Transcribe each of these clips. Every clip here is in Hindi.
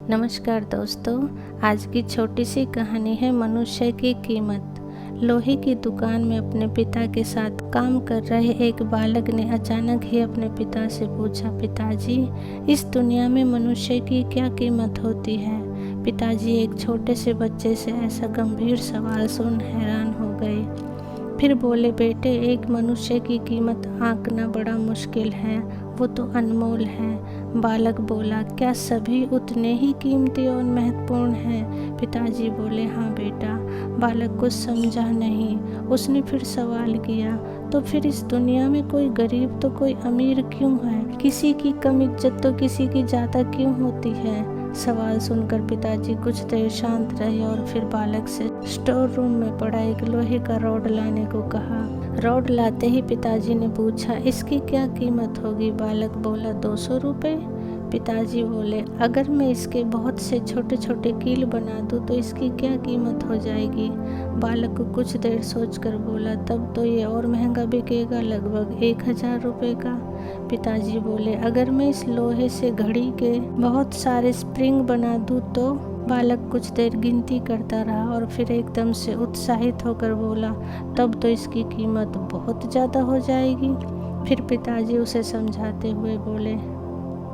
नमस्कार दोस्तों। आज की छोटी सी कहानी है मनुष्य की कीमत। लोहे की दुकान में अपने पिता के साथ काम कर रहे एक बालक ने अचानक ही अपने पिता से पूछा, पिताजी, इस दुनिया में मनुष्य की क्या कीमत होती है? पिताजी एक छोटे से बच्चे से ऐसा गंभीर सवाल सुन हैरान हो गए। फिर बोले, बेटे, एक मनुष्य की कीमत आंकना बड़ा मुश्किल है, वो तो अनमोल है। बालक बोला, क्या सभी उतने ही कीमती और महत्वपूर्ण हैं? पिताजी बोले, हाँ बेटा। बालक कुछ समझा नहीं। उसने फिर सवाल किया, तो फिर इस दुनिया में कोई गरीब तो कोई अमीर क्यों है? किसी की कम इज्जत तो किसी की ज़्यादा क्यों होती है? सवाल सुनकर पिताजी कुछ देर शांत रहे और फिर बालक से स्टोर रूम में पड़ा एक लोहे का रॉड लाने को कहा। रॉड लाते ही पिताजी ने पूछा, इसकी क्या कीमत होगी? बालक बोला, 200 रुपये। पिताजी बोले, अगर मैं इसके बहुत से छोटे छोटे कील बना दूं तो इसकी क्या कीमत हो जाएगी? बालक को कुछ देर सोचकर बोला, तब तो ये और महंगा बिकेगा, लगभग 1000 रुपये का। पिताजी बोले, अगर मैं इस लोहे से घड़ी के बहुत सारे स्प्रिंग बना दूं तो? बालक कुछ देर गिनती करता रहा और फिर एकदम से उत्साहित होकर बोला, तब तो इसकी कीमत बहुत ज़्यादा हो जाएगी। फिर पिताजी उसे समझाते हुए बोले,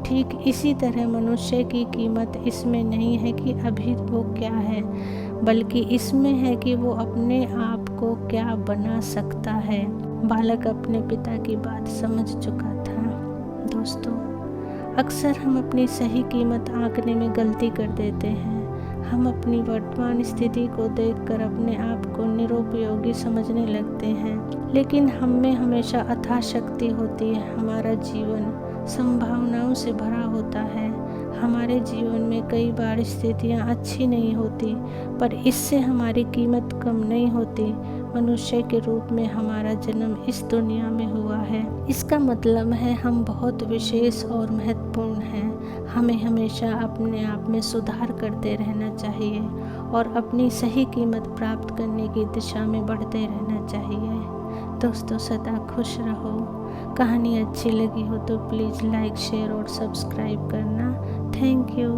ठीक इसी तरह मनुष्य की कीमत इसमें नहीं है कि अभी वो क्या है, बल्कि इसमें है कि वो अपने आप को क्या बना सकता है। बालक अपने पिता की बात समझ चुका था। दोस्तों, अक्सर हम अपनी सही कीमत आंकने में गलती कर देते हैं। हम अपनी वर्तमान स्थिति को देखकर अपने आप को निरुपयोगी समझने लगते हैं, लेकिन हम में हमेशा अथाह शक्ति होती है। हमारा जीवन संभावनाओं से भरा होता है। हमारे जीवन में कई बार स्थितियां अच्छी नहीं होती, पर इससे हमारी कीमत कम नहीं होती। मनुष्य के रूप में हमारा जन्म इस दुनिया में हुआ है, इसका मतलब है हम बहुत विशेष और महत्वपूर्ण हैं। हमें हमेशा अपने आप में सुधार करते रहना चाहिए और अपनी सही कीमत प्राप्त करने की दिशा में बढ़ते रहना चाहिए। दोस्तों, सदा खुश रहो। कहानी अच्छी लगी हो तो प्लीज़ लाइक, शेयर और सब्सक्राइब करना। Thank you.